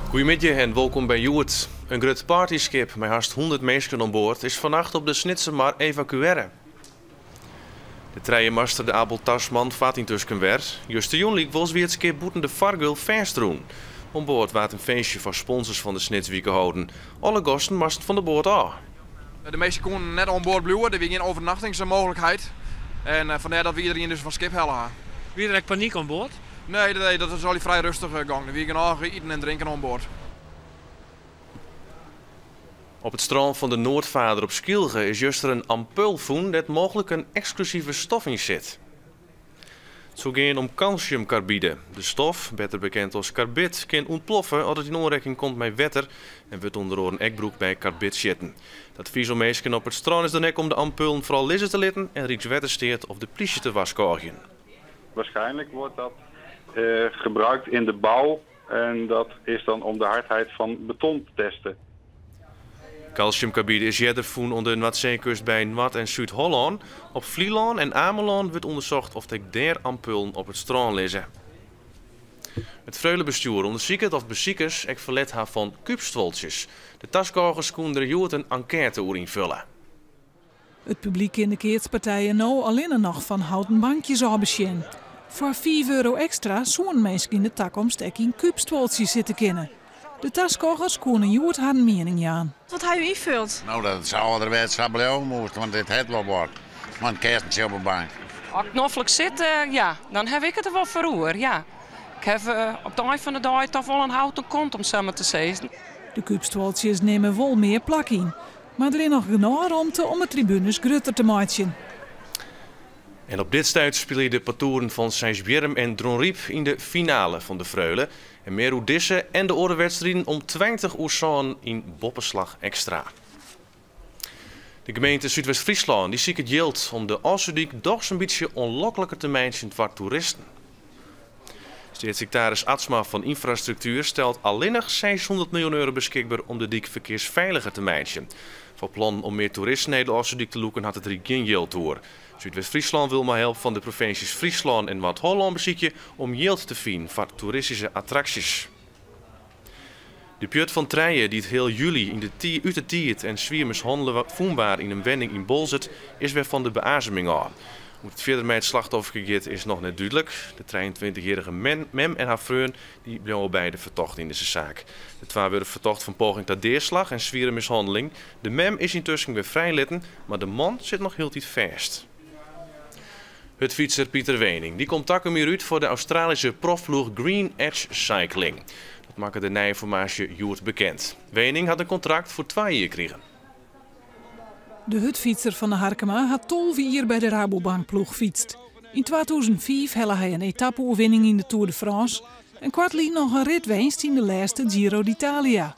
Goedemiddag en welkom bij Joert. Een groot partyschip met haast 100 mensen aan boord is vannacht op de Snitsermar evacueren. De treienmaster de Abel Tasman vaat intussen weer. Just de jonlik was weer het schip boeten de Vargul Verstroen. Om boord waard een feestje voor sponsors van de Snitswieken houden. Alle gasten moesten van de boord af. De meesten konden net aan boord blijven, er was geen overnachtingsmogelijkheid. En vandaar dat we iedereen dus van schip hellen gaan. Wie er echt paniek aan boord? Nee, dat is al vrij rustig gegaan. Er was genoeg eten en drinken aan boord. Op het strand van de Noordvader op Skilge is juist er een ampul voen dat mogelijk een exclusieve stof in zit. Het zou gaan om calciumcarbide. De stof, beter bekend als carbid, kan ontploffen als het in aanraking komt met water en wordt onder een ekbroek bij carbid zitten. Dat viezelmeesken op het strand is dan ook om de ampullen vooral lezen te litten en Rijkswaterstaat of de politie te waskogien. Waarschijnlijk wordt dat gebruikt in de bouw en dat is dan om de hardheid van beton te testen. Calciumcarbide is jeder voen onder de Noordzeekust bij Noord- en Zuid-Holland. Op Vlieland en Ameland wordt onderzocht of de der ampullen op het strand liggen. Het Freulenbestuur onderzoekt of bezoekers ek verlet hebben van kuubstwoltjes. De taskogers konden er Joert een enquête over invullen. Het publiek in de keertspartijen nou alleen nog van houten bankjes afbezien. Voor €5 extra zo'n mensen in de toekomst ook in kuubstwoltjes zitten kennen. De taskogers konden Joert haar mening aan. Wat heb je invult? Nou, dat zou ouderwets blauw moeten, want dit het wel wordt. Want een kerstje op de bank. Als ik knoffelijk zit, ja, dan heb ik het er wel voor. Ja. Ik heb op de eind van de dag toch wel een houten kont om samen te zezen. De kuubstwoltjes nemen wel meer plak in. Maar er is nog genoeg ruimte om de tribunes groter te maken. En op dit stuit spelen de patoeren van Sijsbjerm en Dronriep in de finale van de Freulen. En meer hoe deze en de orenwedstrijden om 20 uur zo'n in Boppenslag extra. De gemeente Zuidwest-Friesland die ziet het geld om de Assudiek toch een beetje onlokkelijker te maken voor toeristen. Staatssecretaris Atsma van Infrastructuur stelt alleen nog €600 miljoen beschikbaar om de dik verkeersveiliger te maken. Voor plan om meer toeristen naar de Assudiek te loeken had het er geen geld door. Zuidwest-Friesland wil maar help van de provincies Friesland en Noord-Holland bezieken om geld te vinden voor toeristische attracties. De Pjut van Trijen die het heel juli in de uit de tiert en zwiermers handelen voelbaar in een wending in Bolzet is weer van de beazeming aan. Hoe het verder met het slachtoffer gaat is nog net duidelijk. De 23-jarige Mem en haar vriend die blijven beide vertocht in deze zaak. De twee worden vertocht van poging tot deerslag en zwieren mishandeling. De Mem is intussen weer vrijlitten, maar de man zit nog heel tijd vast. Het fietser Pieter Wening die komt takkenmeer uit voor de Australische profploeg Green Edge Cycling. Dat maakt de Nijinformatie Joert bekend. Wening had een contract voor 2 jaar gekregen. De hutfietser van de Harkema had 12 jaar bij de Rabobankploeg fietst. In 2005 helde hij een etappe-overwinning in de Tour de France en kwartliet nog een ritwinst in de laatste Giro d'Italia.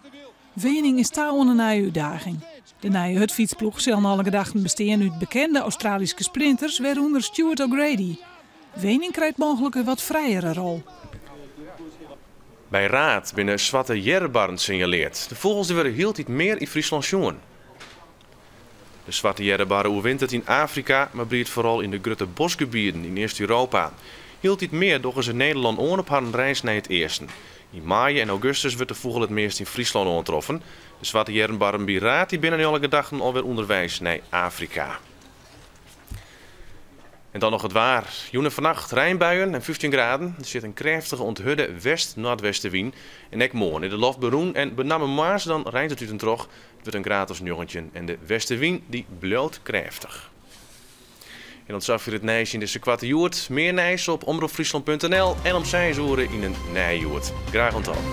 Wening is daar onder een nieuwe uitdaging. De nieuwe hutfietsploeg zal alle gedachten bestaan uit bekende Australische sprinters, waaronder Stuart O'Grady. Wening krijgt mogelijk een wat vrijere rol. Bij Raad binnen zwarte jerrebarren signaleerd. De vogels werden heel iets meer in Friesland jongen. De zwarte jerrebarren overwint het in Afrika, maar breedt vooral in de grote bosgebieden in Eerst-Europa. Heel iets meer doggen ze Nederland on op haar reis naar het eerste. In maart en augustus wordt de vogel het meest in Friesland aangetroffen. De zwarte jerrebarren bij Raad die binnen alle gedachten alweer onderwijs naar Afrika. En dan nog het waar. Joenen vannacht Rijnbuien en 15 graden. Er zit een krachtige onthudde west-noordwestenwind. En ek morgen in de loft beroen en benamme maars dan rijdt het uit een trog. Het wordt een graad als jongetje en de westenwind die bloot krachtig. En dan zag je het nijs in de kwarte joert. Meer nijs op omroepfriesland.nl en om 6 uur in een nijjoert. Graag onthouden.